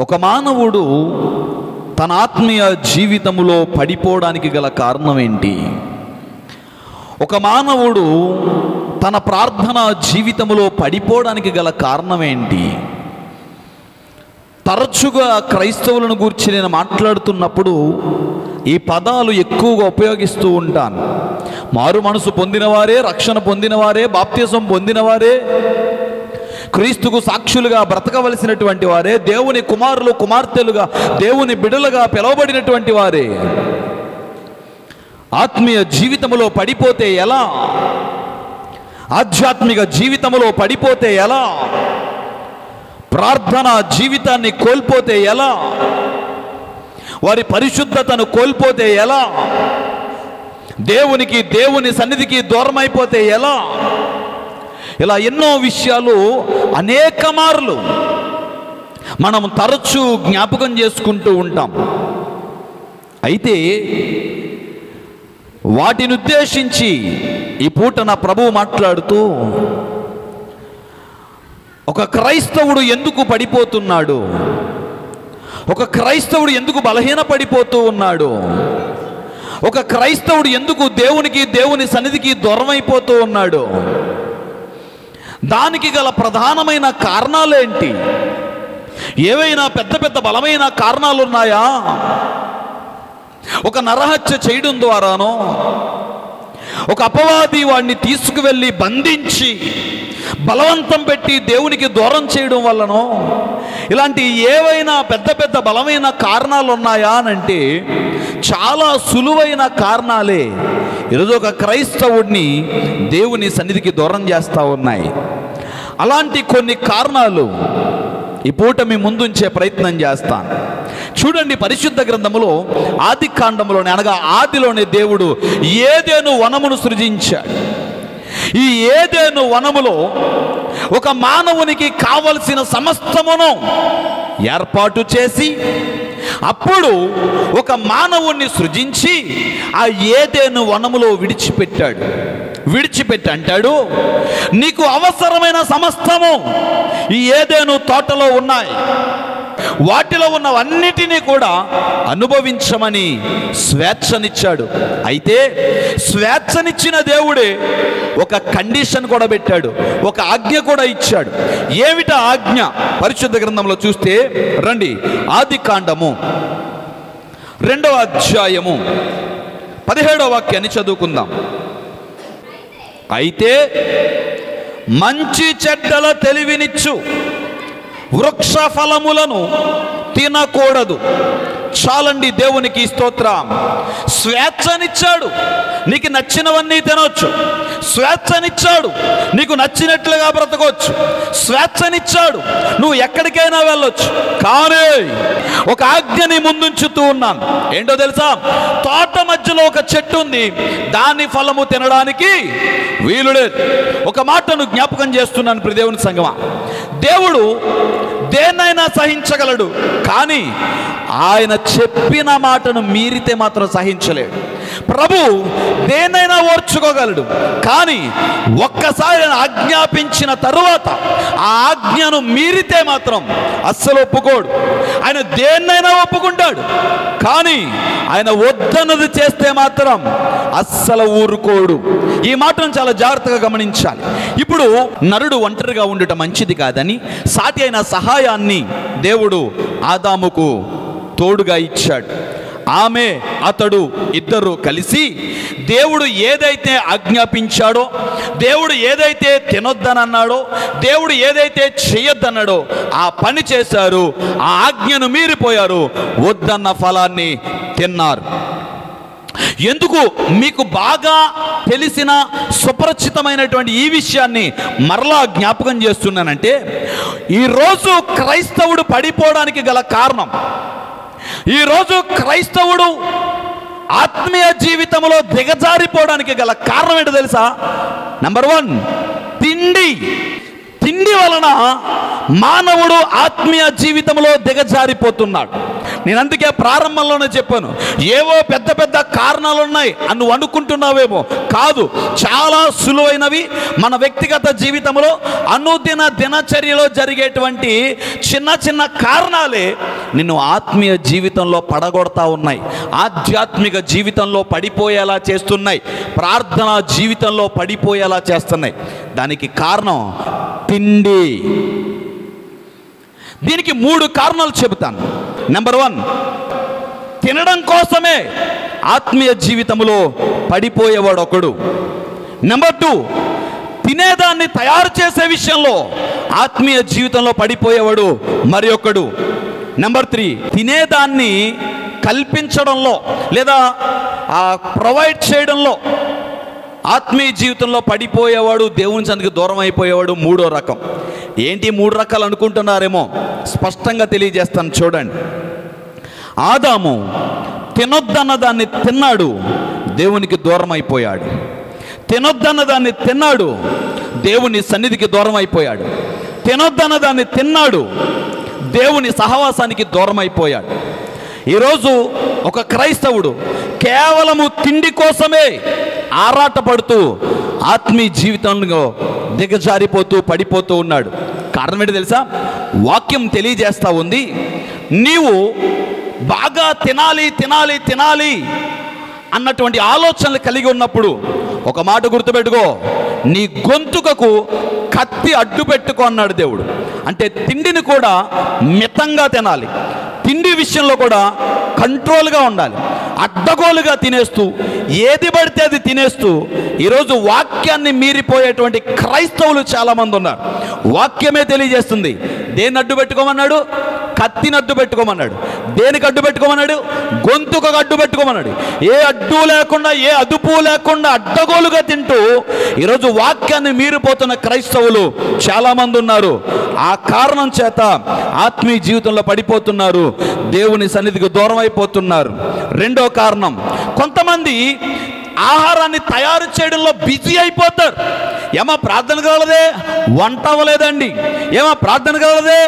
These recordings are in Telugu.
ఒక మానవుడు తన ఆత్మీయ జీవితంలో పడిపోవడానికి గల కారణం ఏంటి? ఒక మానవుడు తన ప్రార్థన జీవితంలో పడిపోవడానికి గల కారణం ఏంటి? తరచుగా క్రైస్తవులను గురించి నేను మాట్లాడుతున్నప్పుడు ఈ పదాలు ఎక్కువగా ఉపయోగిస్తూ ఉంటాను. మారు మనసు పొందినవారే, రక్షణ పొందినవారే, బాప్తిసం పొందినవారే, క్రీస్తుకు సాక్షులుగా బ్రతకవలసినటువంటి వారే, దేవుని కుమారులు కుమార్తెలుగా, దేవుని బిడ్డలుగా పిలువబడినటువంటి వారే ఆత్మీయ జీవితంలో పడిపోతే ఎలా? ఆధ్యాత్మిక జీవితంలో పడిపోతే ఎలా? ప్రార్థన జీవితాన్ని కోల్పోతే ఎలా? వారి పరిశుద్ధతను కోల్పోతే ఎలా? దేవుని సన్నిధికి దూరం అయిపోతే ఎలా? ఇలా ఎన్నో విషయాలు అనేక మార్లు మనం తరచూ జ్ఞాపకం చేసుకుంటూ ఉంటాం. అయితే వాటిని ఉద్దేశించి ఈ పూట నా ప్రభువు మాట్లాడుతూ, ఒక క్రైస్తవుడు ఎందుకు పడిపోతున్నాడు, ఒక క్రైస్తవుడు ఎందుకు బలహీన పడిపోతూ ఉన్నాడు, ఒక క్రైస్తవుడు ఎందుకు దేవుని సన్నిధికి దూరం అయిపోతూ ఉన్నాడు, దానికి గల ప్రధానమైన కారణాలేంటి? ఏవైనా పెద్ద పెద్ద బలమైన కారణాలు ఉన్నాయా? ఒక నరహత్య చేయడం ద్వారానో, ఒక అపవాది వాడిని తీసుకువెళ్ళి బంధించి బలవంతం పెట్టి దేవునికి దూరం చేయడం వల్లనో, ఇలాంటి ఏవైనా పెద్ద పెద్ద బలమైన కారణాలు ఉన్నాయా అనంటే చాలా సులువైన కారణాలే ఈరోజు ఒక క్రైస్తవుడిని దేవుని సన్నిధికి దూరం చేస్తూ ఉన్నాయి. అలాంటి కొన్ని కారణాలు ఈ పూట మీ ముందుంచే ప్రయత్నం చేస్తాను. చూడండి, పరిశుద్ధ గ్రంథములో ఆది కాండములోనే, అనగా ఆదిలోనే దేవుడు ఏదెను వనమును సృజించాడు. ఈ ఏదెను వనములో ఒక మానవునికి కావలసిన సమస్తమును ఏర్పాటు చేసి, అప్పుడు ఒక మానవుణ్ణి సృజించి ఆ ఏదెను వనములో విడిచిపెట్టి అంటాడు, నీకు అవసరమైన సమస్తము ఈ ఏదెను తోటలో ఉన్నాయి, వాటిలో ఉన్నవన్నిటినీ కూడా అనుభవించమని స్వేచ్ఛనిచ్చాడు. అయితే స్వేచ్ఛనిచ్చిన దేవుడే ఒక కండిషన్ కూడా పెట్టాడు, ఒక ఆజ్ఞ కూడా ఇచ్చాడు. ఏమిటా ఆజ్ఞ? పరిశుద్ధ గ్రంథంలో చూస్తే రండి, ఆది కాండము 2వ అధ్యాయము 17వ వాక్యాన్ని చదువుకుందాం. అయితే మంచి చెడ్డల తెలివినిచ్చు వృక్ష ఫలములను తినకూడదు. చాలండి, దేవునికి స్తోత్రం. స్వేచ్ఛనిచ్చాడు, నీకు నచ్చినవన్నీ తినవచ్చు. స్వేచ్ఛనిచ్చాడు, నీకు నచ్చినట్లుగా బ్రతకొచ్చు. స్వేచ్ఛనిచ్చాడు, నువ్వు ఎక్కడికైనా వెళ్ళొచ్చు. కానీ ఒక ఆజ్ఞని ముందుంచుతూ ఉన్నాను. ఏంటో తెలుసా? తోట మధ్యలో ఒక చెట్టు ఉంది, దాని ఫలము తినడానికి వీలు లేదు. ఒక మాటను జ్ఞాపకం చేస్తున్నాను ప్రియ దేవుని సంగమా. దేవుడు దేన్నైనా సహించగలడు, కానీ ఆయన చెప్పిన మాటను మీరితే మాత్రం సహించలేడు. ప్రభు దేన్నైనా ఓర్చుకోగలడు, కానీ ఒక్కసారి ఆయన ఆజ్ఞాపించిన తరువాత ఆ ఆజ్ఞను మీరితే మాత్రం అస్సలు ఒప్పుకోడు. ఆయన దేన్నైనా ఒప్పుకుంటాడు, కానీ ఆయన వద్దన్నది చేస్తే మాత్రం అస్సలు ఊరుకోడు. ఈ మాటను చాలా జాగ్రత్తగా గమనించాలి. ఇప్పుడు నరుడు ఒంటరిగా ఉండటం మంచిది కాదని సాటి అయిన సహాయాన్ని దేవుడు ఆదాముకు తోడుగా ఇచ్చాడు. ఆమె అతడు ఇద్దరు కలిసి దేవుడు ఏదైతే ఆజ్ఞాపించాడో, దేవుడు ఏదైతే తినొద్దనన్నాడో, దేవుడు ఏదైతే చేయొద్దన్నాడో ఆ పని చేశారు. ఆ ఆజ్ఞను మీరిపోయారు, వద్దన్న ఫలాన్ని తిన్నారు. ఎందుకు మీకు బాగా తెలిసిన సుపరిచితమైనటువంటి ఈ విషయాన్ని మరలా జ్ఞాపకం చేస్తున్నానంటే, ఈరోజు క్రైస్తవుడు పడిపోవడానికి గల కారణం, ఈరోజు క్రైస్తవుడు ఆత్మీయ జీవితంలో దిగజారిపోవడానికి గల కారణం ఏంటో తెలుసా? నంబర్ 1, తిండి వలన మానవుడు ఆత్మీయ జీవితంలో దిగజారిపోతున్నాడు. నేను అందుకే ప్రారంభంలోనే చెప్పాను, ఏవో పెద్ద పెద్ద కారణాలు ఉన్నాయి అని నువ్వు అనుకుంటున్నావేమో. కాదు, చాలా సులువైనవి. మన వ్యక్తిగత జీవితంలో అనుదిన దినచర్యలో జరిగేటువంటి చిన్న చిన్న కారణాలే నిన్ను ఆత్మీయ జీవితంలో పడగొడతా ఉన్నాయి, ఆధ్యాత్మిక జీవితంలో పడిపోయేలా చేస్తున్నాయి, ప్రార్థన జీవితంలో పడిపోయేలా చేస్తున్నాయి. దానికి కారణం తిండి. దీనికి 3 కారణాలు చెబుతాను. నెంబర్ 1, తినడం కోసమే ఆత్మీయ జీవితంలో పడిపోయేవాడు ఒకడు. నెంబర్ 2, తినేదాన్ని తయారు చేసే విషయంలో ఆత్మీయ జీవితంలో పడిపోయేవాడు మరి ఒకడు. నెంబర్ 3, తినేదాన్ని కల్పించడంలో లేదా ప్రొవైడ్ చేయడంలో ఆత్మీయ జీవితంలో పడిపోయేవాడు, దేవుని సన్నిధికి దూరం అయిపోయేవాడు మూడో రకం. ఏంటి 3 రకాలు అనుకుంటున్నారేమో, స్పష్టంగా తెలియజేస్తాను చూడండి. ఆదాము తినొద్దన్న దాన్ని తిన్నాడు, దేవునికి దూరం అయిపోయాడు. తినొద్దన్న దాన్ని తిన్నాడు, దేవుని సన్నిధికి దూరం అయిపోయాడు. తినొద్దన్న దాన్ని తిన్నాడు, దేవుని సహవాసానికి దూరం అయిపోయాడు. ఈరోజు ఒక క్రైస్తవుడు కేవలము తిండి కోసమే ఆరాటపడుతూ ఆత్మీయ జీవితంలో దిగజారిపోతూ పడిపోతూ ఉన్నాడు. కారణం ఏంటి తెలుసా? వాక్యం తెలియజేస్తూ ఉంది, నీవు బాగా తినాలి తినాలి తినాలి అన్నటువంటి ఆలోచనలు కలిగి ఉన్నప్పుడు ఒక మాట గుర్తుపెట్టుకో, నీ గొంతుకకు కత్తి అడ్డు పెట్టుకో అన్నాడు దేవుడు. అంటే తిండిని కూడా మితంగా తినాలి, తిండి విషయంలో కూడా కంట్రోల్గా ఉండాలి. అడ్డగోలుగా తినేస్తూ ఏది పడితే అది తినేస్తూ ఈరోజు వాక్యాన్ని మీరిపోయేటువంటి క్రైస్తవులు చాలామంది ఉన్నారు. వాక్యమే తెలియజేస్తుంది. దేన్ని అడ్డు పెట్టుకోమన్నాడు? కత్తిని అడ్డు పెట్టుకోమన్నాడు. దేనికి అడ్డు పెట్టుకోమన్నాడు? గొంతుకు అడ్డు పెట్టుకోమన్నాడు. ఏ అడ్డు లేకుండా, ఏ అదుపు లేకుండా అడ్డగోలుగా తింటూ ఈరోజు వాక్యాన్ని మీరిపోతున్న క్రైస్తవులు చాలామంది ఉన్నారు. ఆ కారణం చేత ఆత్మీయ జీవితంలో పడిపోతున్నారు, దేవుని సన్నిధికి దూరం అయిపోతున్నారు. రెండో కారణం, కొంతమంది ఆహారాన్ని తయారు చేయడంలో బిజీ అయిపోతారు. ఏమో ప్రార్థన కావాలదే, వంట అవ్వలేదండి. ఏమో ప్రార్థన కావాలదే,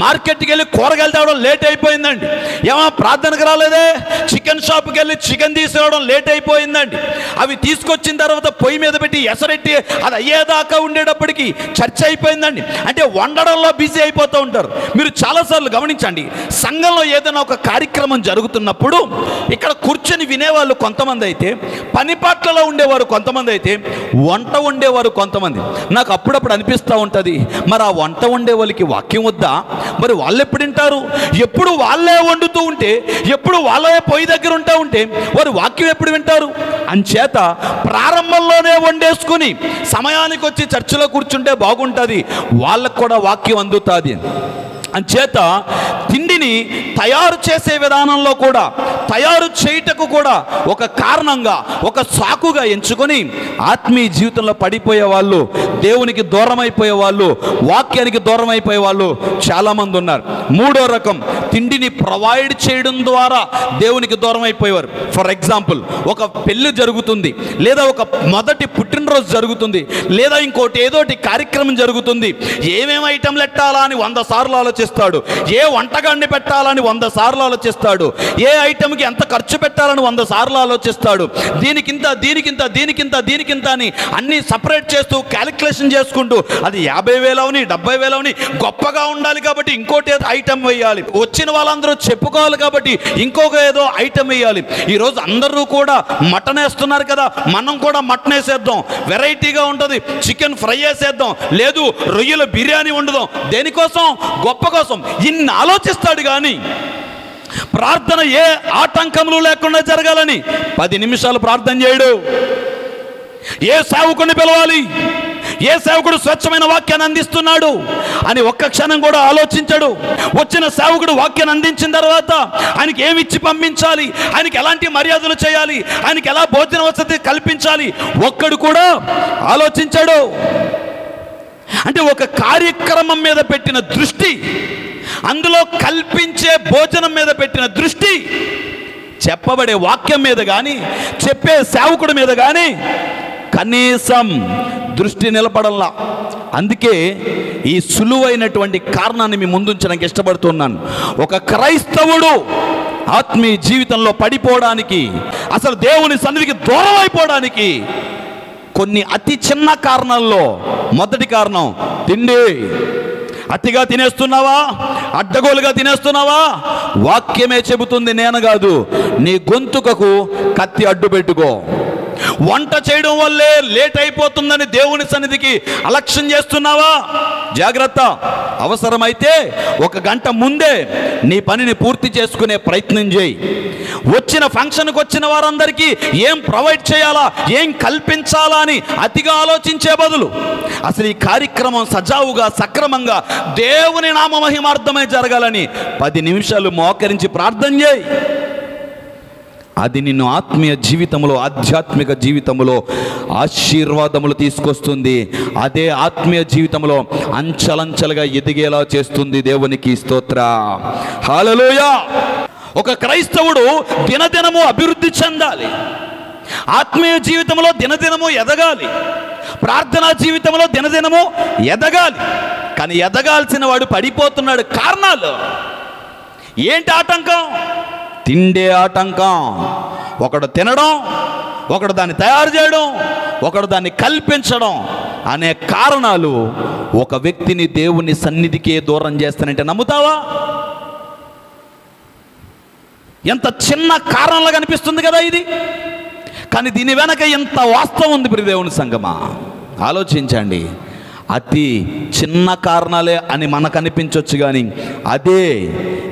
మార్కెట్కి వెళ్ళి కూరగాయలు తేవడం లేట్ అయిపోయిందండి. ఏమో ప్రార్థనకు రాలేదే, చికెన్ షాప్కి వెళ్ళి చికెన్ తీసుకురావడం లేట్ అయిపోయిందండి. అవి తీసుకొచ్చిన తర్వాత పొయ్యి మీద పెట్టి ఎసరెట్టి అది అయ్యేదాకా ఉండేటప్పటికి చర్చ అయిపోయిందండి. అంటే వండడంలో బిజీ అయిపోతూ ఉంటారు. మీరు చాలాసార్లు గమనించండి, సంఘంలో ఏదైనా ఒక కార్యక్రమం జరుగుతున్నప్పుడు ఇక్కడ కూర్చొని వినేవాళ్ళు కొంతమంది అయితే, పని పాటలలో ఉండేవారు కొంతమంది అయితే, వంట ఉండేవారు కొంతమంది. నాకు అప్పుడప్పుడు అనిపిస్తూ ఉంటుంది, మరి ఆ వంట వండే వాళ్ళకి వాక్యం వద్దా? మరి వాళ్ళు ఎప్పుడు వింటారు? ఎప్పుడు వాళ్ళే వండుతూ ఉంటే, ఎప్పుడు వాళ్ళే పొయ్యి దగ్గర ఉంటా ఉంటే వారు వాక్యం ఎప్పుడు వింటారు? అంచేత ప్రారంభంలోనే వండేసుకుని సమయానికి వచ్చి చర్చిలో కూర్చుంటే బాగుంటుంది, వాళ్ళకు కూడా వాక్యం అందుతుంది. అంచేత తిండిని తయారు చేసే విధానంలో కూడా, తయారు చేయుటకు కూడా ఒక కారణంగా, ఒక సాకుగా ఎంచుకొని ఆత్మీయ జీవితంలో పడిపోయే వాళ్ళు, దేవునికి దూరం అయిపోయే వాళ్ళు, వాక్యానికి దూరం అయిపోయే వాళ్ళు చాలామంది ఉన్నారు. మూడో రకం, తిండిని ప్రొవైడ్ చేయడం ద్వారా దేవునికి దూరం అయిపోయేవారు. ఫర్ ఎగ్జాంపుల్, ఒక పెళ్లి జరుగుతుంది, లేదా ఒక మొదటి పుట్టినరోజు జరుగుతుంది, లేదా ఇంకోటి ఏదోటి కార్యక్రమం జరుగుతుంది. ఏమేమి ఐటెంలు పెట్టాలా అని 100 సార్లు ఆలోచిస్తాడు. ఏ వంటగాన్ని పెట్టాలని 100 సార్లు ఆలోచిస్తాడు. ఏ ఐటెంకి ఎంత ఖర్చు పెట్టాలని 100 సార్లు ఆలోచిస్తాడు. దీనికింత దీనికింత దీనికింత దీనికింత అని అన్నీ సపరేట్ చేస్తూ క్యాలిక్యులేషన్ చేసుకుంటూ, అది 50,000 అవని 70,000 అవని, గొప్పగా ఉండాలి కాబట్టి ఇంకోటి ఏదో ఐటెం వేయాలి, వచ్చిన వాళ్ళందరూ చెప్పుకోవాలి కాబట్టి ఇంకొక ఏదో ఐటెం వేయాలి. ఈరోజు అందరూ కూడా మటన్ వేస్తున్నారు కదా, మనం కూడా మటన్ వేసేద్దాం, వెరైటీగా ఉంటుంది, చికెన్ ఫ్రై వేసేద్దాం, లేదు రొయ్యల బిర్యానీ వండుదాం. దేనికోసం? గొప్ప కోసం. ఇన్ని ఆలోచిస్తాడు కానీ ప్రార్థన ఏ ఆటంకములు లేకుండా జరగాలని 10 నిమిషాలు ప్రార్థన చేయడు. ఏ సేవకుడిని పిలవాలి, ఏ సేవకుడు స్వచ్ఛమైన వాక్యాన్ని అందిస్తున్నాడు అని ఒక్క క్షణం కూడా ఆలోచించడు. వచ్చిన సేవకుడు వాక్యాన్ని అందించిన తర్వాత ఆయనకి ఏమి ఇచ్చి పంపించాలి, ఆయనకి ఎలాంటి మర్యాదలు చేయాలి, ఆయనకి ఎలా భోజన వసతి కల్పించాలి, ఒక్కడు కూడా ఆలోచించడు. అంటే ఒక కార్యక్రమం మీద పెట్టిన దృష్టి, అందులో కల్పించే భోజనం మీద పెట్టిన దృష్టి, చెప్పబడే వాక్యం మీద కానీ, చెప్పే సేవకుడి మీద కానీ కనీసం దృష్టి నిలబడల్లా. అందుకే ఈ సులువైనటువంటి కారణాన్ని మీ ముందుంచడానికి ఇష్టపడుతున్నాను. ఒక క్రైస్తవుడు ఆత్మీయ జీవితంలో పడిపోవడానికి, అసలు దేవుని సన్నిధికి దూరం అయిపోవడానికి కొన్ని అతి చిన్న కారణాల్లో మొదటి కారణం తిండి. అతిగా తినేస్తున్నావా? అడ్డగోలుగా తినేస్తున్నావా? వాక్యమే చెబుతుంది, నేను కాదు. నీ గొంతుకకు కత్తి అడ్డు పెట్టుకో. వంట చేయడం వల్లే లేట్ అయిపోతుందని దేవుని సన్నిధికి అలక్ష్యం చేస్తున్నావా? జాగ్రత్త. అవసరమైతే 1 గంట ముందే నీ పనిని పూర్తి చేసుకునే ప్రయత్నం చేయి. వచ్చిన ఫంక్షన్కి వచ్చిన వారందరికీ ఏం ప్రొవైడ్ చేయాలా, ఏం కల్పించాలా అని అతిగా ఆలోచించే బదులు అసలు ఈ కార్యక్రమం సజావుగా సక్రమంగా దేవుని నామ మహిమార్థమై జరగాలని 10 నిమిషాలు మోకరించి ప్రార్థన చేయి. అది నిన్ను ఆత్మీయ జీవితంలో, ఆధ్యాత్మిక జీవితంలో ఆశీర్వాదములు తీసుకొస్తుంది. అదే ఆత్మీయ జీవితంలో అంచెలంచెలుగా ఎదిగేలా చేస్తుంది. దేవునికి స్తోత్రం. హల్లెలూయా. ఒక క్రైస్తవుడు దినదినము అభివృద్ధి చెందాలి. ఆత్మీయ జీవితంలో దినదినము ఎదగాలి. ప్రార్థనా జీవితంలో దినదినము ఎదగాలి. కానీ ఎదగాల్సిన వాడు పడిపోతున్నాడు. కారణాలు ఏంటి? ఆటంకం తిండే ఆటంకం. ఒకడు తినడం, ఒకడు దాన్ని తయారు చేయడం, ఒకడు దాన్ని కల్పించడం అనే కారణాలు ఒక వ్యక్తిని దేవుని సన్నిధికే దూరం చేస్తానంటే నమ్ముతావా? ఎంత చిన్న కారణంలా కనిపిస్తుంది కదా ఇది, కానీ దీని వెనక ఎంత వాస్తవం ఉంది ప్రియ దేవుని సంగమా. ఆలోచించండి. అతి చిన్న కారణాలే అని మనకు అనిపించవచ్చు, కానీ అదే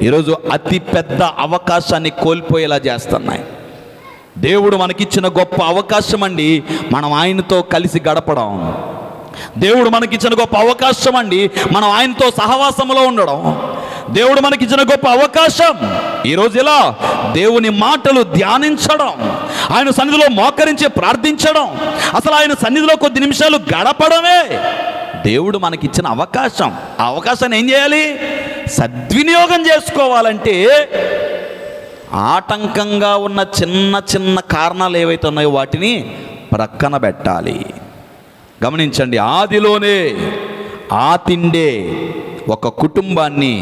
ఈరోజు అతి పెద్ద అవకాశాన్ని కోల్పోయేలా చేస్తున్నాయి. దేవుడు మనకిచ్చిన గొప్ప అవకాశం అండి మనం ఆయనతో కలిసి గడపడం. దేవుడు మనకిచ్చిన గొప్ప అవకాశం అండి మనం ఆయనతో సహవాసంలో ఉండడం. దేవుడు మనకిచ్చిన గొప్ప అవకాశం ఈరోజు ఇలా దేవుని మాటలు ధ్యానించడం, ఆయన సన్నిధిలో మోకరించి ప్రార్థించడం, అసలు ఆయన సన్నిధిలో కొద్ది నిమిషాలు గడపడమే దేవుడు మనకిచ్చిన అవకాశం. ఆ అవకాశాన్ని ఏం చేయాలి? సద్వినియోగం చేసుకోవాలంటే ఆటంకంగా ఉన్న చిన్న చిన్న కారణాలు ఏవైతే ఉన్నాయో వాటిని ప్రక్కన పెట్టాలి. గమనించండి. ఆదిలోనే ఆ తిండే ఒక కుటుంబాన్ని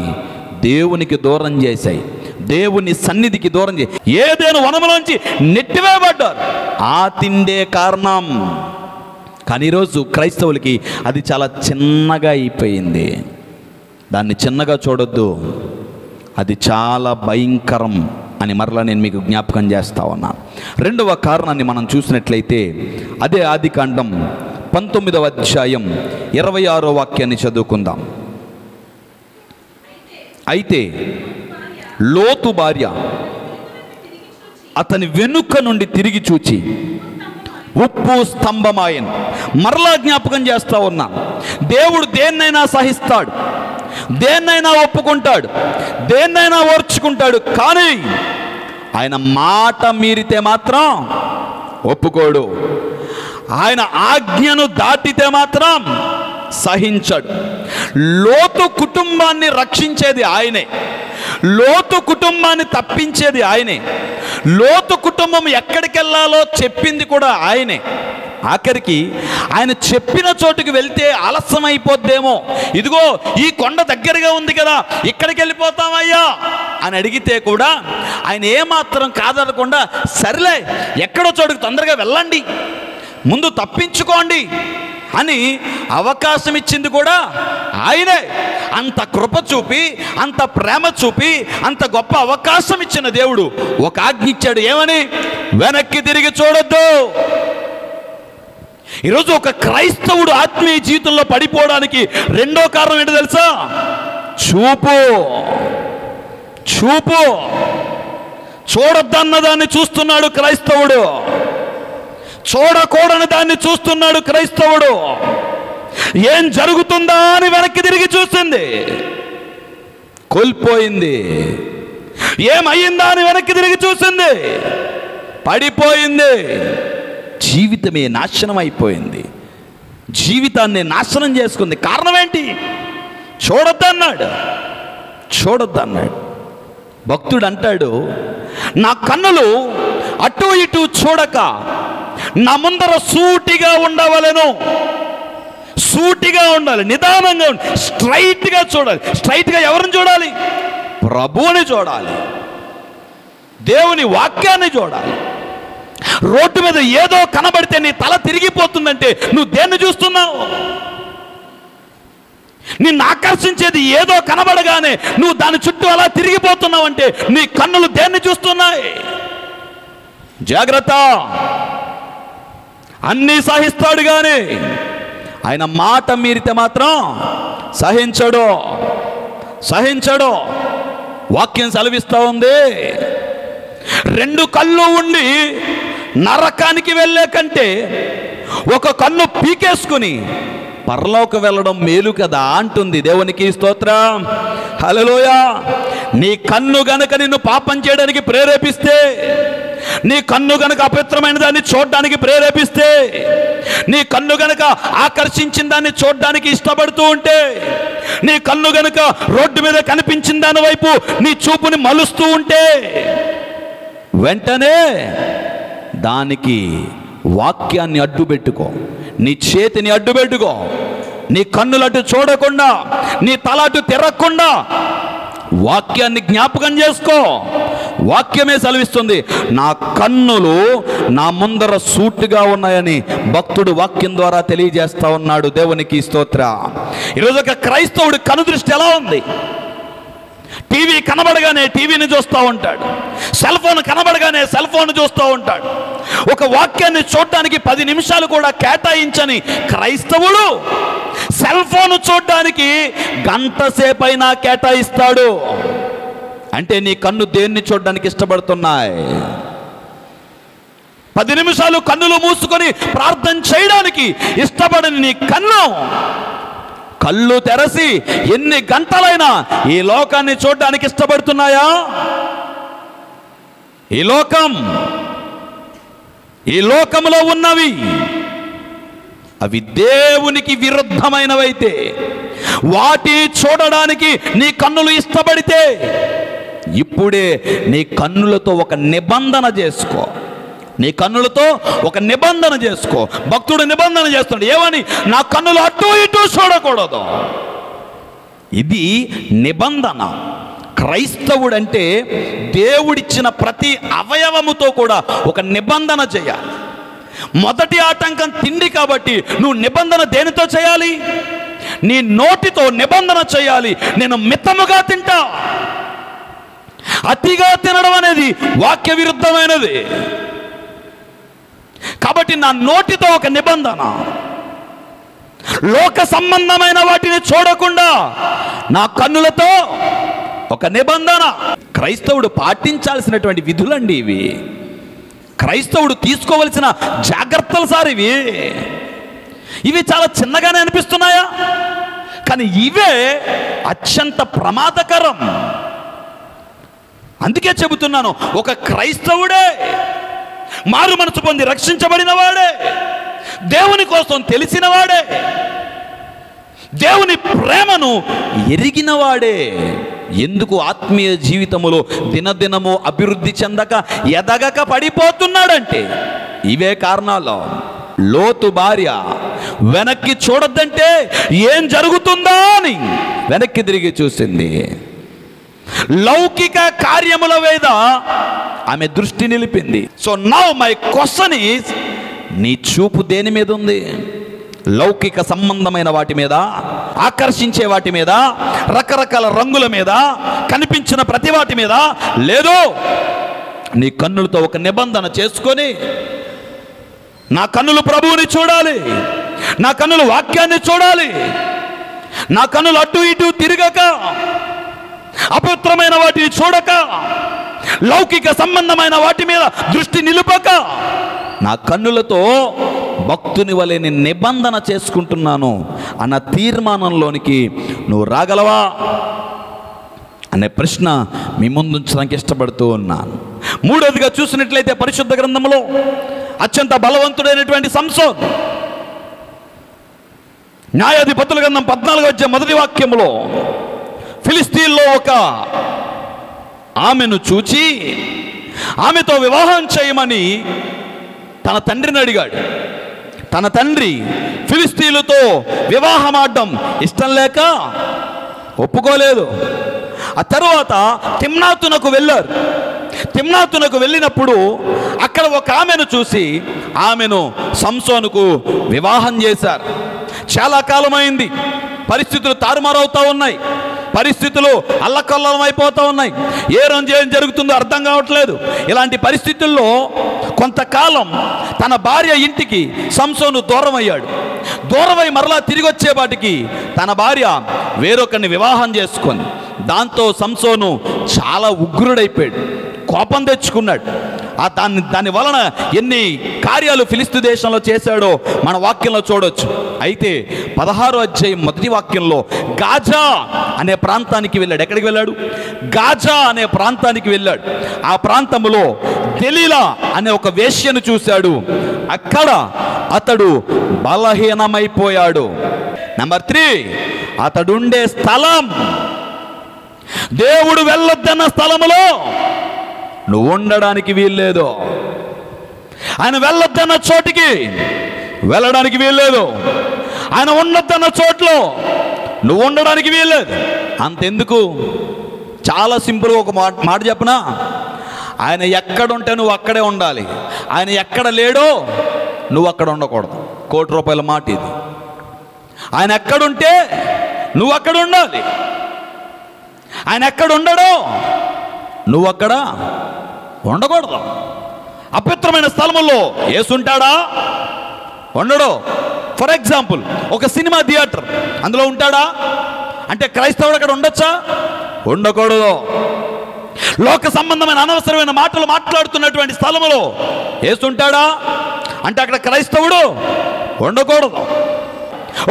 దేవునికి దూరం చేశాయి, దేవుని సన్నిధికి దూరం చేసి ఏదేను వనములోంచి నెట్టివేయబడ్డారు. ఆ తిండే కారణం. కానీ ఈరోజు క్రైస్తవులకి అది చాలా చిన్నగా అయిపోయింది. దాన్ని చిన్నగా చూడొద్దు, అది చాలా భయంకరం అని మరలా నేను మీకు జ్ఞాపకం చేస్తా ఉన్నాను. 2వ కారణాన్ని మనం చూసినట్లయితే అదే ఆదికాండం 19వ అధ్యాయం 26వ వాక్యాన్ని చదువుకుందాం. అయితే లోతు భార్య అతని వెనుక నుండి తిరిగి చూచి ఉప్పు స్తంభమాయను. మరలా జ్ఞాపకం చేస్తా ఉన్నా, దేవుడు దేన్నైనా సహిస్తాడు, దేన్నైనా ఒప్పుకుంటాడు, దేన్నైనా ఓర్చుకుంటాడు. కానీ ఆయన మాట మీరితే మాత్రం ఒప్పుకోడు. ఆయన ఆజ్ఞను దాటితే మాత్రం సహించడు. లోతు కుటుంబాన్ని రక్షించేది ఆయనే, లోతు కుటుంబాన్ని తప్పించేది ఆయనే, లోతు కుటుంబం ఎక్కడికి వెళ్ళాలో చెప్పింది కూడా ఆయనే. ఆఖరికి ఆయన చెప్పిన చోటుకి వెళ్తే ఆలస్యం అయిపోద్దేమో, ఇదిగో ఈ కొండ దగ్గరగా ఉంది కదా ఇక్కడికి వెళ్ళిపోతామయ్యా అని అడిగితే కూడా ఆయన ఏమాత్రం కాదనకుండా సర్లే ఎక్కడో చోటుకి తొందరగా వెళ్ళండి, ముందు తప్పించుకోండి అని అవకాశం ఇచ్చింది కూడా ఆయనే. అంత కృప చూపి, అంత ప్రేమ చూపి, అంత గొప్ప అవకాశం ఇచ్చిన దేవుడు ఒక ఆజ్ఞ ఇచ్చాడు. ఏమని? వెనక్కి తిరిగి చూడొద్దు. ఈరోజు ఒక క్రైస్తవుడు ఆత్మీయ జీవితంలో పడిపోవడానికి 2వ కారణం ఏంటో తెలుసా? చూపు. చూపు. చూడొద్దన్న దాన్ని చూస్తున్నాడు క్రైస్తవుడు, చూడకూడని దాన్ని చూస్తున్నాడు క్రైస్తవుడు. ఏం జరుగుతుందా అని వెనక్కి తిరిగి చూసింది, కోల్పోయింది. ఏమయ్యిందా అని వెనక్కి తిరిగి చూసింది, పడిపోయింది. జీవితమే నాశనం అయిపోయింది, జీవితాన్ని నాశనం చేసుకుంది. కారణం ఏంటి? చూడొద్దన్నాడు, చూడొద్దన్నాడు. భక్తుడు అంటాడు, నా కన్నులు అటు ఇటు చూడక నా ముందర సూటిగా ఉండవలెను. సూటిగా ఉండాలి, నిదానంగా ఉండాలి, స్ట్రైట్గా చూడాలి. స్ట్రైట్గా ఎవరిని చూడాలి? ప్రభువుని చూడాలి. దేవుని వాక్యాన్ని చూడాలి. రోడ్డు మీద ఏదో కనబడితే నీ తల తిరిగిపోతుందంటే నువ్వు దేన్ని చూస్తున్నావు? నిన్ను ఆకర్షించేది ఏదో కనబడగానే నువ్వు దాని చుట్టూ అలా తిరిగిపోతున్నావు అంటే నీ కన్నులు దేన్ని చూస్తున్నాయి? జాగ్రత్త. అన్నీ సహిస్తాడు కానీ ఆయన మాట మీరితే మాత్రం సహించడు. వాక్యం సెలవిస్తూ ఉంది, 2 కళ్ళు ఉండి నరకానికి వెళ్ళే కంటే ఒక కన్ను పీకేసుకుని పరలోకి వెళ్ళడం మేలు కదా అంటుంది. దేవునికి స్తోత్రం, హల్లెలూయా. నీ కన్ను గనక నిన్ను పాపం చేయడానికి ప్రేరేపిస్తే, నీ కన్ను గనక అపవిత్రమైన దాన్ని చూడడానికి ప్రేరేపిస్తే, నీ కన్ను గనక ఆకర్షించిన దాన్ని చూడడానికి ఇష్టపడుతూ ఉంటే, నీ కన్ను గనక రోడ్డు మీద కనిపించిన దాని వైపు నీ చూపుని మలుస్తూ ఉంటే, వెంటనే దానికి వాక్యాన్ని అడ్డుపెట్టుకో, నీ చేతిని అడ్డుపెట్టుకో, నీ కన్నులు అటు చూడకుండా, నీ తల అటు తిరగకుండా వాక్యాన్ని జ్ఞాపకం చేసుకో. వాక్యమే సెలవిస్తుంది, నా కన్నులు నా ముందర సూటిగా ఉన్నాయని భక్తుడు వాక్యం ద్వారా తెలియజేస్తా ఉన్నాడు. దేవునికి స్తోత్రం. ఈరోజు ఒక క్రైస్తవుడి కనుదృష్టి ఎలా ఉంది? టీవీ కనబడగానే టీవీని చూస్తూ ఉంటాడు, సెల్ ఫోన్ కనబడగానే సెల్ ఫోన్ చూస్తూ ఉంటాడు. ఒక వాక్యాన్ని చూడడానికి 10 నిమిషాలు కూడా కేటాయించని క్రైస్తవుడు సెల్ ఫోన్ చూడడానికి గంట సేపైనా కేటాయిస్తాడు. అంటే నీ కన్ను దేన్ని చూడడానికి ఇష్టపడుతున్నాయి? 10 నిమిషాలు కన్నులు మూసుకొని ప్రార్థన చేయడానికి ఇష్టపడని నీ కళ్ళు తెరసి ఎన్ని గంటలైనా ఈ లోకాన్ని చూడడానికి ఇష్టపడుతున్నాయా? ఈ లోకంలో ఉన్నవి అవి దేవునికి విరుద్ధమైనవైతే, వాటి చూడడానికి నీ కన్నులు ఇష్టపడితే ఇప్పుడే నీ కన్నులతో ఒక నిబంధన చేసుకో. నీ కన్నులతో ఒక నిబంధన చేసుకో. భక్తుడు నిబంధన చేస్తాడు, ఏమని? నా కన్నులు అటు ఇటు చూడకూడదు. ఇది నిబంధన. క్రైస్తవుడంటే దేవుడిచ్చిన ప్రతి అవయవముతో కూడా ఒక నిబంధన చేయాలి. మొదటి ఆటంకం తిండి కాబట్టి నువ్వు నిబంధన దేనితో చేయాలి? నీ నోటితో నిబంధన చేయాలి. నేను మితముగా తింటా. అతిగా తినడం అనేది వాక్య విరుద్ధమైనది. కాబట్టి నా నోటితో ఒక నిబంధన, లోక సంబంధమైన వాటిని చూడకుండా నా కన్నులతో ఒక నిబంధన. క్రైస్తవుడు పాటించాల్సినటువంటి విధులండి ఇవి. క్రైస్తవుడు తీసుకోవలసిన జాగ్రత్తలు సార్ ఇవి. ఇవి చాలా చిన్నగానే అనిపిస్తున్నాయా? కానీ ఇవే అత్యంత ప్రమాదకరం. అందుకే చెబుతున్నాను, ఒక క్రైస్తవుడే, మారు మనసు పొంది రక్షించబడిన వాడే, దేవుని కోసం తెలిసిన వాడే, దేవుని ప్రేమను ఎరిగిన వాడే ఎందుకు ఆత్మీయ జీవితములో దినదినము అభివృద్ధి చెందక ఎదగక పడిపోతున్నాడంటే ఇవే కారణాలు. లోతు భార్య వెనక్కి చూడొద్దంటే ఏం జరుగుతుందా అని వెనక్కి తిరిగి చూసింది. లౌకిక కార్యముల మీద ఆమె దృష్టి నిలిపింది. So now my question is, నీ చూపు దేని మీద ఉంది? లౌకిక సంబంధమైన వాటి మీద, ఆకర్షించే వాటి మీద, రకరకాల రంగుల మీద, కనిపించిన ప్రతి వాటి మీద లేదు. నీ కన్నులతో ఒక నిబంధన చేసుకొని, నా కన్నులు ప్రభువుని చూడాలి, నా కన్నులు వాక్యాన్ని చూడాలి, నా కన్నులు అటు ఇటు తిరగక, అపవిత్రమైన వాటిని చూడక, లౌకిక సంబంధమైన వాటి మీద దృష్టి నిలుపక, నా కన్నులతో భక్తుని వలె నేను నిబంధన చేసుకుంటున్నాను అన్న తీర్మానంలోనికి నువ్వు రాగలవా అనే ప్రశ్న మీ ముందు ఉంచడానికి ఇష్టపడుతూ ఉన్నాను. మూడవదిగా చూసినట్లయితే పరిశుద్ధ గ్రంథంలో అత్యంత బలవంతుడైనటువంటి సంసోన్, న్యాయాధిపతుల గ్రంథం 14వ అధ్యాయం మొదటి వాక్యంలో ఫిలిస్తీన్లో ఒక ఆమెను చూచి ఆమెతో వివాహం చేయమని తన తండ్రిని అడిగాడు. తన తండ్రి ఫిలిస్తీన్లతో వివాహం ఆడడం ఇష్టం లేక ఒప్పుకోలేదు. ఆ తరువాత తిమ్నాతునకు వెళ్ళారు. తిమ్నాతునకు వెళ్ళినప్పుడు అక్కడ ఒక ఆమెను చూసి ఆమెను సంసోనుకు వివాహం చేశారు. చాలా కాలమైంది, పరిస్థితులు తారుమారవుతూ ఉన్నాయి, పరిస్థితులు అల్లకల్లం అయిపోతూ ఉన్నాయి, ఏ రోజు ఏం జరుగుతుందో అర్థం కావట్లేదు. ఇలాంటి పరిస్థితుల్లో కొంతకాలం తన భార్య ఇంటికి సంసోను దూరం అయ్యాడు. దూరమై మరలా తిరిగి వచ్చేపాటికి తన భార్య వేరొకరిని వివాహం చేసుకుంది. దాంతో సంసోను చాలా ఉగ్రుడైపోయాడు, కోపం తెచ్చుకున్నాడు. దాని వలన ఎన్ని కార్యాలు ఫిలిస్తు దేశంలో చేశాడో మన వాక్యంలో చూడొచ్చు. అయితే 16వ అధ్యాయం మొదటి వాక్యంలో గాజా అనే ప్రాంతానికి వెళ్ళాడు. ఎక్కడికి వెళ్ళాడు? గాజా అనే ప్రాంతానికి వెళ్ళాడు. ఆ ప్రాంతంలో దెలీలా అనే ఒక వేశ్యను చూశాడు. అక్కడ అతడు బలహీనమైపోయాడు. నెంబర్ 3, అతడుండే స్థలం, దేవుడు వెళ్ళొద్దన్న స్థలములో నువ్వు ఉండడానికి వీల్లేదు. ఆయన వెళ్ళొద్దన్న చోటికి వెళ్ళడానికి వీల్లేదు. ఆయన ఉండొద్దన్న చోట్లో నువ్వు ఉండడానికి వీల్లేదు. అంతెందుకు, చాలా సింపుల్గా ఒక మాట చెప్పనా, ఆయన ఎక్కడుంటే నువ్వు అక్కడే ఉండాలి. ఆయన ఎక్కడ లేడో నువ్వు అక్కడ ఉండకూడదు. ₹1,00,00,000 మాట ఇది. ఆయన ఎక్కడుంటే నువ్వు అక్కడ ఉండాలి. ఆయన ఎక్కడ ఉండడో నువ్వు అక్కడ ఉండకూడదు. అపవిత్రమైన స్థలముల్లో యేసుంటాడా? ఉండడు. ఫర్ ఎగ్జాంపుల్, ఒక సినిమా థియేటర్, అందులో ఉంటాడా? అంటే క్రైస్తవుడు అక్కడ ఉండొచ్చా? ఉండకూడదు. లోక సంబంధమైన అనవసరమైన మాటలు మాట్లాడుతున్నటువంటి స్థలములో యేసుంటాడా? అంటే అక్కడ క్రైస్తవుడు ఉండకూడదు.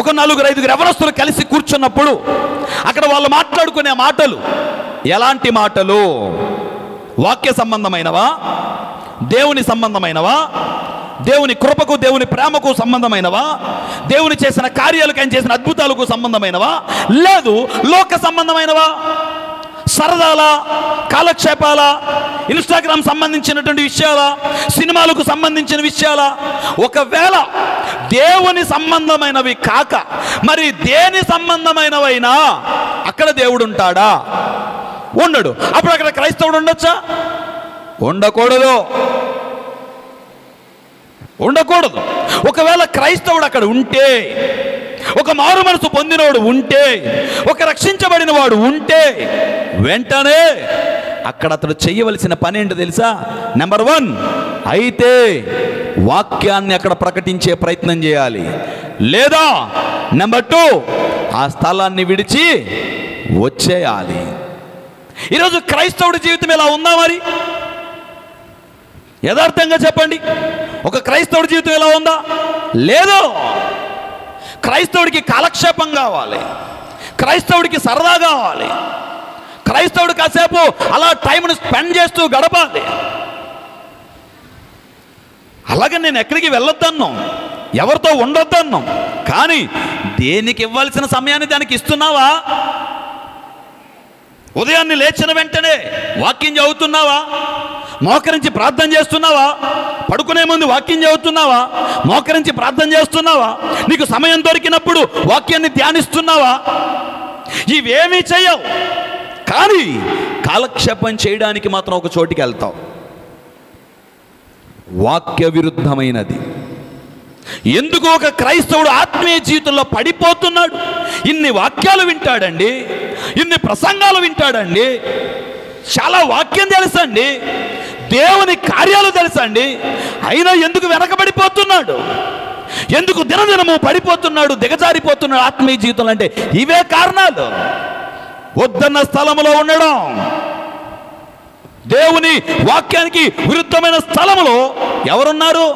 ఒక 4-5 యవనస్తులు కలిసి కూర్చున్నప్పుడు అక్కడ వాళ్ళు మాట్లాడుకునే మాటలు ఎలాంటి మాటలు? వాక్య సంబంధమైనవా? దేవుని సంబంధమైనవా? దేవుని కృపకు దేవుని ప్రేమకు సంబంధమైనవా? దేవుని చేసిన కార్యాలకు ఆయన చేసిన అద్భుతాలకు సంబంధమైనవా? లేదు లోక సంబంధమైనవా? సరదాల, కాలక్షేపాల, ఇన్స్టాగ్రామ్ సంబంధించినటువంటి విషయాల, సినిమాలకు సంబంధించిన విషయాల? ఒకవేళ దేవుని సంబంధమైనవి కాక మరి దేని సంబంధమైనవైనా అక్కడ దేవుడు ఉంటాడా? ఉండడు. అప్పుడు అక్కడ క్రైస్తవుడు ఉండొచ్చా? ఉండకూడదు. ఉండకూడదు. ఒకవేళ క్రైస్తవుడు అక్కడ ఉంటే, ఒక మారు మనసు పొందినవాడు ఉంటే, ఒక రక్షించబడిన వాడు ఉంటే, వెంటనే అక్కడ అతడు చేయవలసిన పని ఏంటో తెలుసా? నెంబర్ 1, అయితే వాక్యాన్ని అక్కడ ప్రకటించే ప్రయత్నం చేయాలి. లేదా నెంబర్ 2, ఆ స్థలాన్ని విడిచి వచ్చేయాలి. ఈరోజు క్రైస్తవుడి జీవితం ఎలా ఉందా? మరి యథార్థంగా చెప్పండి, ఒక క్రైస్తవుడి జీవితం ఎలా ఉందా? లేదు. క్రైస్తవుడికి కాలక్షేపం కావాలి, క్రైస్తవుడికి సరదా కావాలి, క్రైస్తవుడు కాసేపు అలా టైంను స్పెండ్ చేస్తూ గడపాలి. అలాగే నేను ఎక్కడికి వెళ్ళొద్దన్నాం, ఎవరితో ఉండొద్దన్నాం, కానీ దేనికి ఇవ్వాల్సిన సమయాన్ని దానికి ఇస్తున్నావా? ఉదయాన్నే లేచిన వెంటనే వాక్యం చదువుతున్నావా? మోకరించి ప్రార్థన చేస్తున్నావా? పడుకునే ముందు వాక్యం చదువుతున్నావా? మోకరించి ప్రార్థన చేస్తున్నావా? నీకు సమయం దొరికినప్పుడు వాక్యాన్ని ధ్యానిస్తున్నావా? ఇవేమీ చెయ్యవు, కానీ కాలక్షేపం చేయడానికి మాత్రం ఒక చోటికి వెళ్తావు. వాక్య విరుద్ధమైనది. ఎందుకు ఒక క్రైస్తవుడు ఆత్మీయ జీవితంలో పడిపోతున్నాడు? ఇన్ని వాక్యాలు వింటాడండి, ఇన్ని ప్రసంగాలు వింటాడండి, చాలా వాక్యం తెలుసండి, దేవుని కార్యాలు తెలుసండి, అయినా ఎందుకు వెనకబడిపోతున్నాడు? ఎందుకు దినదినము పడిపోతున్నాడు, దిగజారిపోతున్నాడు ఆత్మీయ జీవితంలో? అంటే ఇవే కారణాలు. వద్దన్న స్థలంలో ఉండడం, దేవుని వాక్యానికి విరుద్ధమైన స్థలములో ఎవరున్నారు?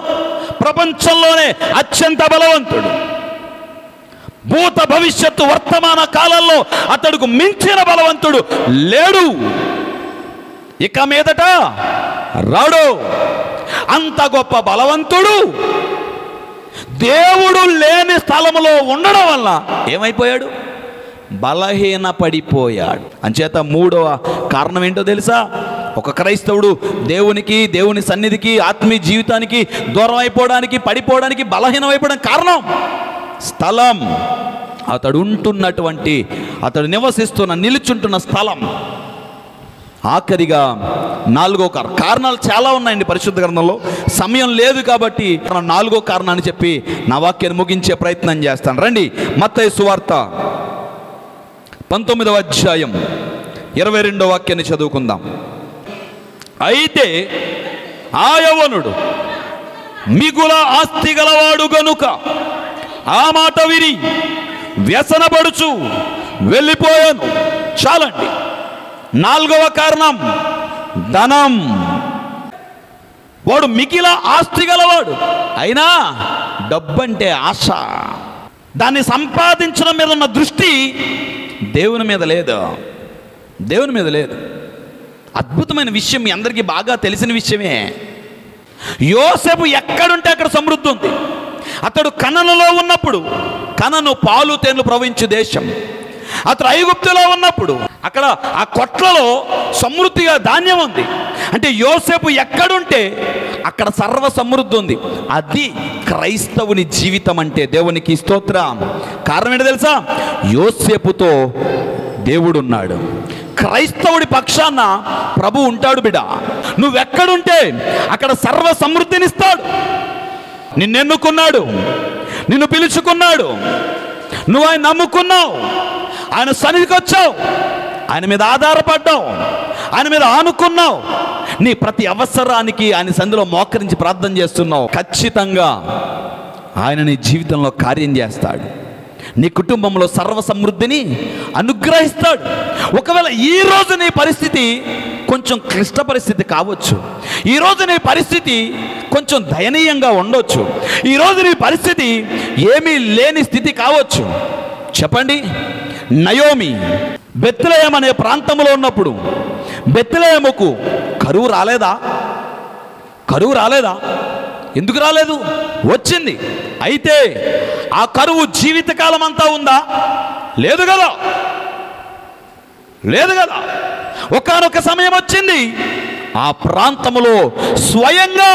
ప్రపంచంలోనే అత్యంత బలవంతుడు, భూత భవిష్యత్తు వర్తమాన కాలంలో అతడుకు మించిన బలవంతుడు లేడు, ఇక మీదట రాడు. అంత గొప్ప బలవంతుడు దేవుడు లేని స్థలములో ఉండడం వల్ల ఏమైపోయాడు? బలహీన పడిపోయాడు. అంచేత 3వ కారణం ఏంటో తెలుసా? ఒక క్రైస్తవుడు దేవునికి, దేవుని సన్నిధికి, ఆత్మీయ జీవితానికి దూరం అయిపోవడానికి, పడిపోవడానికి, బలహీనమైపోవడానికి కారణం స్థలం. అతడు ఉంటున్నటువంటి, అతడు నివసిస్తున్న, నిలుచుంటున్న స్థలం. ఆఖరిగా 4వ కారణాలు చాలా ఉన్నాయండి పరిశుద్ధ గ్రంథంలో, సమయం లేదు కాబట్టి 4వ కారణాన్ని చెప్పి నా వాక్యాన్ని ముగించే ప్రయత్నం చేస్తాను. రండి, మత్తయి సువార్త 19వ అధ్యాయం 22వ వాక్యాన్ని చదువుకుందాం. అయితే ఆ యవ్వనుడు మిగుల ఆస్తి గలవాడు గనుక ఆ మాట విని వ్యసనపడుచు వెళ్ళిపోయాను. చాలండి. 4వ కారణం ధనం. వాడు మిగిలిన ఆస్తి గలవాడు, అయినా డబ్బంటే ఆశ, దాన్ని సంపాదించడం మీద ఉన్న దృష్టి దేవుని మీద లేదు. దేవుని మీద లేదు. అద్భుతమైన విషయం, మీ అందరికీ బాగా తెలిసిన విషయమే. యోసేపు ఎక్కడుంటే అక్కడ సమృద్ధి ఉంది. అతడు కనానులో ఉన్నప్పుడు, కనాను పాలు తేనెలు ప్రవహించే దేశం, అతడు ఐగుప్తులో ఉన్నప్పుడు అక్కడ ఆ కొట్లలో సమృద్ధిగా ధాన్యం ఉంది. అంటే యోసేపు ఎక్కడుంటే అక్కడ సర్వ సమృద్ధి ఉంది. అది క్రైస్తవుని జీవితం అంటే. దేవునికి స్తోత్రం. కారణం ఏంటో తెలుసా? యోసేపుతో దేవుడు ఉన్నాడు. క్రైస్తవుడి పక్షాన ప్రభు ఉంటాడు. బిడ్డ, నువ్వెక్కడుంటే అక్కడ సర్వ సమృద్ధినిస్తాడు. నిన్నెన్నుకున్నాడు, నిన్ను పిలుచుకున్నాడు, నువ్వు ఆయన నమ్ముకున్నావు, ఆయన సన్నిధికి వచ్చావు, ఆయన మీద ఆధారపడ్డావు, ఆయన మీద ఆనుకున్నావు. నీ ప్రతి అవసరానికి ఆయన సన్నిధిలో మోకరించి ప్రార్థన చేస్తున్నావు. ఖచ్చితంగా ఆయన నీ జీవితంలో కార్యం చేస్తాడు. నీ కుటుంబంలో సర్వ సమృద్ధిని అనుగ్రహిస్తాడు. ఒకవేళ ఈరోజు నీ పరిస్థితి కొంచెం క్లిష్ట పరిస్థితి కావచ్చు, ఈరోజు నీ పరిస్థితి కొంచెం దయనీయంగా ఉండొచ్చు, ఈరోజు నీ పరిస్థితి ఏమీ లేని స్థితి కావచ్చు. చెప్పండి, నయోమి బెత్లెహేము అనే ప్రాంతంలో ఉన్నప్పుడు బెత్లెహేముకు కరువు రాలేదా? కరువు రాలేదా? ఎందుకు రాలేదు? వచ్చింది. అయితే ఆ కరువు జీవితకాలం అంతా ఉందా? లేదు కదా, లేదు కదా. ఒకానొక సమయం వచ్చింది, ఆ ప్రాంతములో స్వయంగా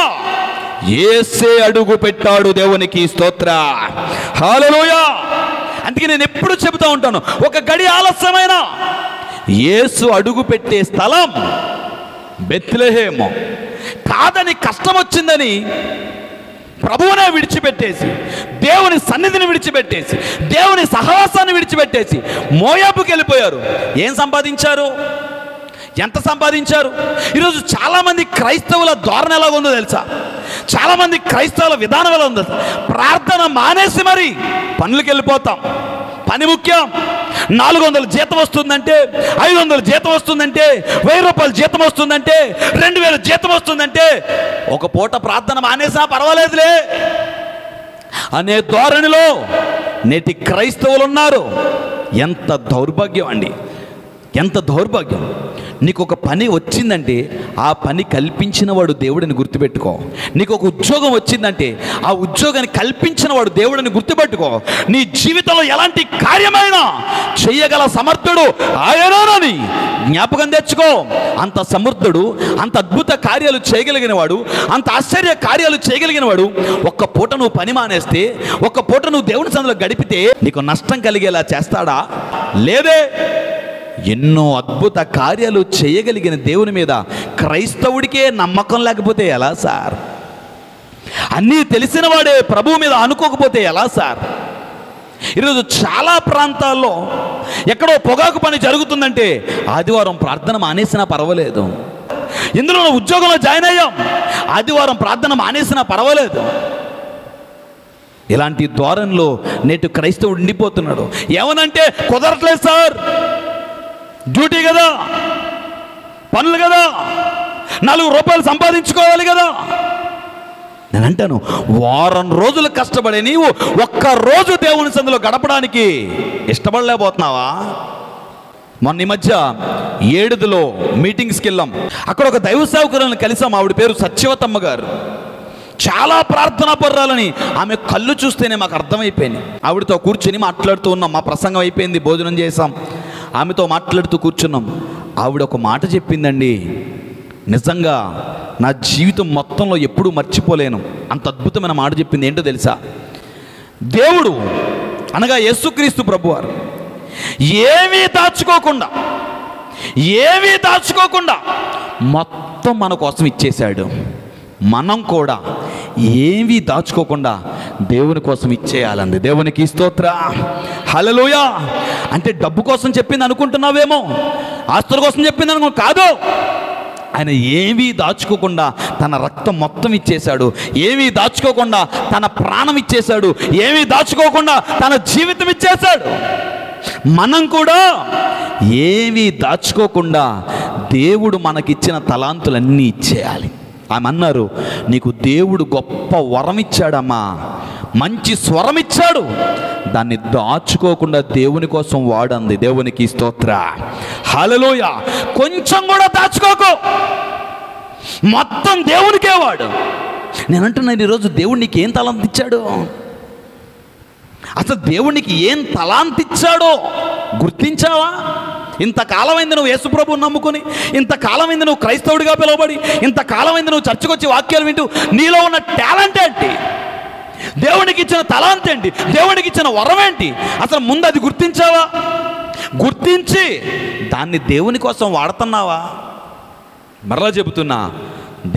యేసే అడుగు పెట్టాడు. దేవునికి స్తోత్ర, హల్లెలూయా. అందుకే నేను ఎప్పుడు చెబుతూ ఉంటాను, ఒక గడి ఆలస్యమైన యేసు అడుగు పెట్టే స్థలం బెత్లెహేము కాదని, కష్టం వచ్చిందని ప్రభువునే విడిచిపెట్టేసి, దేవుని సన్నిధిని విడిచిపెట్టేసి, దేవుని సహవాసాన్ని విడిచిపెట్టేసి మోయాబుకి వెళ్ళిపోయారు. ఏం సంపాదించారు? ఎంత సంపాదించారు? ఈరోజు చాలామంది క్రైస్తవుల ధోరణి ఎలా ఉందో తెలుసా? చాలామంది క్రైస్తవుల విధానం ఎలా ఉందో తెలుసా? ప్రార్థన మానేసి మరి పనులకు వెళ్ళిపోతాం. పని ముఖ్యం. 400 జీతం వస్తుందంటే, 500 జీతం వస్తుందంటే, 1000 రూపాయలు జీతం వస్తుందంటే, 2000 జీతం వస్తుందంటే ఒక పూట ప్రార్థన మానేసినా పర్వాలేదులే అనే ధోరణిలో నేటి క్రైస్తవులు ఉన్నారు. ఎంత దౌర్భాగ్యం అండి, ఎంత దౌర్భాగ్యం. నీకు ఒక పని వచ్చిందంటే ఆ పని కల్పించిన వాడు దేవుడిని గుర్తుపెట్టుకో. నీకు ఒక ఉద్యోగం వచ్చిందంటే ఆ ఉద్యోగాన్ని కల్పించిన వాడు దేవుడిని గుర్తుపెట్టుకో. నీ జీవితంలో ఎలాంటి కార్యమైనా చెయ్యగల సమర్థుడు ఆయనని జ్ఞాపకం తెచ్చుకో. అంత సమర్థుడు, అంత అద్భుత కార్యాలు చేయగలిగిన వాడు, అంత ఆశ్చర్య కార్యాలు చేయగలిగిన వాడు. ఒక్క పూట నువ్వు పని మానేస్తే, ఒక్క పూట నువ్వు దేవుని సన్నిధిలో గడిపితే నీకు నష్టం కలిగేలా చేస్తాడా? లేదే. ఎన్నో అద్భుత కార్యాలు చేయగలిగిన దేవుని మీద క్రైస్తవుడికే నమ్మకం లేకపోతే ఎలా సార్? అన్నీ తెలిసిన వాడే ప్రభువు మీద అనుకోకపోతే ఎలా సార్? ఈరోజు చాలా ప్రాంతాల్లో ఎక్కడో పొగాకు పని జరుగుతుందంటే ఆదివారం ప్రార్థన మానేసినా పర్వాలేదు. ఇందులో ఉద్యోగంలో జాయిన్ అయ్యాం, ఆదివారం ప్రార్థన మానేసినా పర్వాలేదు. ఇలాంటి ధోరణిలో నేటి క్రైస్తవుడు ఉండిపోతున్నాడు. ఏమనంటే కుదరట్లేదు సార్, డ్యూటీ కదా, పనులు కదా, 4 రూపాయలు సంపాదించుకోవాలి కదా. నేను అంటాను, వారం రోజులు కష్టపడే నీవు ఒక్కరోజు దేవుని సన్నిధిలో గడపడానికి ఇష్టపడలేకపోతున్నావా? మొన్న ఈ మధ్య ఏడుదిలో మీటింగ్స్కి వెళ్ళాం. అక్కడ ఒక దైవ సేవకులను కలిసాం. ఆవిడ పేరు సత్యవతమ్మ గారు. చాలా ప్రార్థనా పర్రాలని ఆమె కళ్ళు చూస్తేనే మాకు అర్థమైపోయింది. ఆవిడతో కూర్చొని మాట్లాడుతూ ఉన్నాం. మా ప్రసంగం అయిపోయింది, భోజనం చేసాం, ఆమెతో మాట్లాడుతూ కూర్చున్నాం. ఆవిడ ఒక మాట చెప్పిందండి, నిజంగా నా జీవితం మొత్తంలో ఎప్పుడూ మర్చిపోలేను. అంత అద్భుతమైన మాట చెప్పింది. ఏంటో తెలుసా? దేవుడు అనగా యేసుక్రీస్తు ప్రభువారు ఏమీ దాచుకోకుండా, ఏమీ దాచుకోకుండా మొత్తం మన కోసం ఇచ్చేశాడు. మనం కూడా ఏమీ దాచుకోకుండా దేవుని కోసం ఇచ్చేయాలండి. దేవునికి స్తోత్ర, హల్లెలూయా. అంటే డబ్బు కోసం చెప్పింది అనుకుంటున్నావేమో, ఆస్తుల కోసం చెప్పింది అనుకో, కాదు. ఆయన ఏమీ దాచుకోకుండా తన రక్తం మొత్తం ఇచ్చేశాడు, ఏమీ దాచుకోకుండా తన ప్రాణం ఇచ్చేశాడు, ఏమీ దాచుకోకుండా తన జీవితం ఇచ్చేశాడు. మనం కూడా ఏమీ దాచుకోకుండా దేవుడు మనకిచ్చిన తలాంతులన్నీ ఇచ్చేయాలి. ఆమె అన్నారు, నీకు దేవుడు గొప్ప వరం ఇచ్చాడమ్మా, మంచి స్వరం ఇచ్చాడు, దాన్ని దాచుకోకుండా దేవుని కోసం వాడంది. దేవునికి స్తోత్ర, హల్లెలూయా. కొంచెం కూడా దాచుకోకు, మొత్తం దేవునికే వాడు. నేనంటున్నాను, ఈరోజు దేవుడు నీకు ఏం తలాంత్ ఇచ్చాడు? అసలు దేవునికి ఏం తలాంత్ ఇచ్చాడో గుర్తించావా? ఇంతకాలమైంది నువ్వు యేసుప్రభువుని నమ్ముకుని, ఇంతకాలమైంది నువ్వు క్రైస్తవుడిగా పిలువబడి, ఇంతకాలమైంది నువ్వు చర్చకు వచ్చి వాక్యాలు వింటూ, నీలో ఉన్న టాలెంట్ ఏంటి? దేవునికి ఇచ్చిన తలాంత్ ఏంటి? దేవునికి ఇచ్చిన వరం ఏంటి? అసలు ముందు అది గుర్తించావా? గుర్తించి దాన్ని దేవుని కోసం వాడుతున్నావా? మరలా చెబుతున్నా,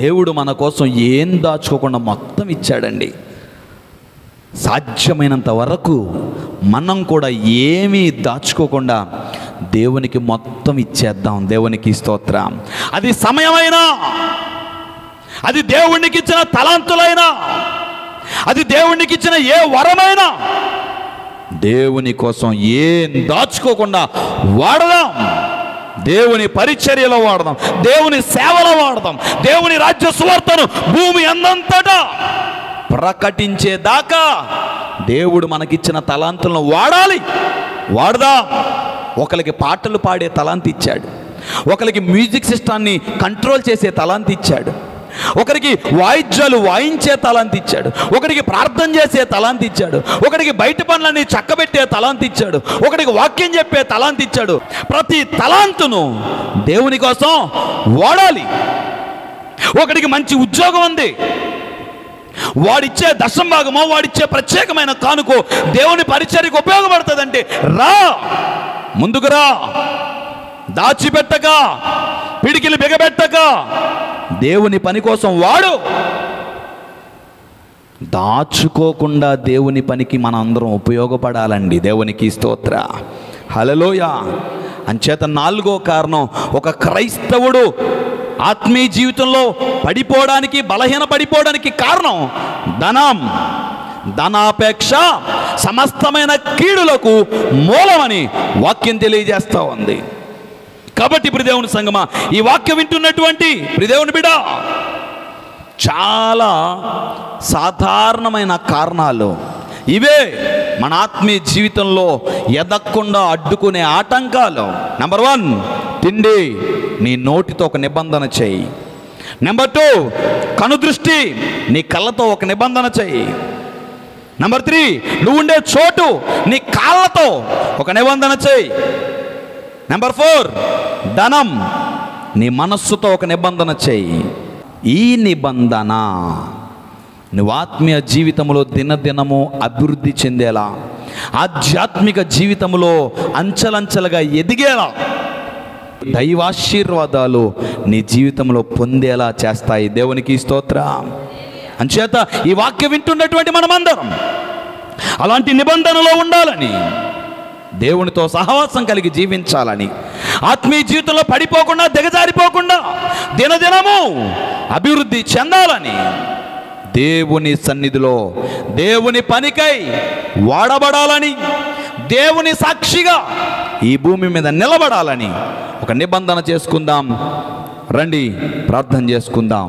దేవుడు మన కోసం ఏం దాచుకోకుండా మొత్తం ఇచ్చాడండి. సాధ్యమైనంత వరకు మనం కూడా ఏమీ దాచుకోకుండా దేవునికి మొత్తం ఇచ్చేద్దాం. దేవునికి స్తోత్రం. అది సమయమైనా, అది దేవునికి ఇచ్చిన తలాంతులైనా, అది దేవునికి ఇచ్చిన ఏ వరమైనా దేవుని కోసం ఏం దాచుకోకుండా వాడదాం. దేవుని పరిచర్యలో వాడదాం, దేవుని సేవలో వాడదాం, దేవుని రాజ్య సువార్తను భూమి అందంతటా ప్రకటించేదాకా దేవుడు మనకిచ్చిన తలాంతులను వాడాలి, వాడదాం. ఒకరికి పాటలు పాడే తలాంత్ ఇచ్చాడు, ఒకరికి మ్యూజిక్ సిస్టాన్ని కంట్రోల్ చేసే తలాంత్ ఇచ్చాడు, ఒకరికి వాయిద్యాలు వాయించే తలాంత్ ఇచ్చాడు, ఒకరికి ప్రార్థన చేసే తలాంత్ ఇచ్చాడు, ఒకరికి బయట పనులన్నీ చక్కబెట్టే తలాంత్ ఇచ్చాడు, ఒకరికి వాక్యం చెప్పే తలాంత్ ఇచ్చాడు. ప్రతి తలాంతును దేవుని కోసం వాడాలి. ఒకరికి మంచి ఉద్యోగం ఉంది, వాడిచ్చే దశంభాగమో, వాడిచ్చే ప్రత్యేకమైన కానుకో దేవుని పరిచర్యకు ఉపయోగపడుతుందంటే రా, ముందుకు రా. దాచిపెట్టక, పిడికిలు బిగబెట్టక దేవుని పని కోసం వాడు. దాచుకోకుండా దేవుని పనికి మన అందరం ఉపయోగపడాలండి. దేవునికి స్తోత్ర, హల్లెలూయా. అంచేత నాలుగో కారణం, ఒక క్రైస్తవుడు ఆత్మీయ జీవితంలో పడిపోవడానికి, బలహీన పడిపోవడానికి కారణం ధనం. ధనాపేక్ష సమస్తమైన కీడులకు మూలమని వాక్యం తెలియజేస్తూ ఉంది. కాబట్టి ప్రియదేవుని సంగమా, ఈ వాక్యం వింటున్నటువంటి ప్రియదేవుని బిడ్డ, చాలా సాధారణమైన కారణాలు ఇవే మన ఆత్మీయ జీవితంలో ఎదగకుండా అడ్డుకునే ఆటంకాలు. నెంబర్ 1, తిండి. నీ నోటితో ఒక నిబంధన చేయి. నెంబర్ 2, కనుదృష్టి. నీ కళ్ళతో ఒక నిబంధన చేయి. నెంబర్ 3, నువ్వు ఉండే చోటు, నీ కాళ్ళతో ఒక నిబంధన చేయి. నెంబర్ 4, ధనం. నీ మనస్సుతో ఒక నిబంధన చేయి. ఈ నిబంధన నువ్వు ఆత్మీయ జీవితంలో దినదినము అభివృద్ధి చెందేలా, ఆధ్యాత్మిక జీవితంలో అంచెలంచెలుగా ఎదిగేలా, దైవాశీర్వాదాలు నీ జీవితంలో పొందేలా చేస్తాయి. దేవునికి స్తోత్రం. అంచేత ఈ వాక్యం వింటున్నటువంటి మనమందరం అలాంటి నిబంధనలో ఉండాలని, దేవునితో సహవాసం కలిగి జీవించాలని, ఆత్మీయ జీవితంలో పడిపోకుండా, దిగజారిపోకుండా దినదినము అభివృద్ధి చెందాలని, దేవుని సన్నిధిలో దేవుని పనికై వాడబడాలని, దేవుని సాక్షిగా ఈ భూమి మీద నిలబడాలని ఒక నిబంధన చేసుకుందాం. రండి ప్రార్థన చేసుకుందాం.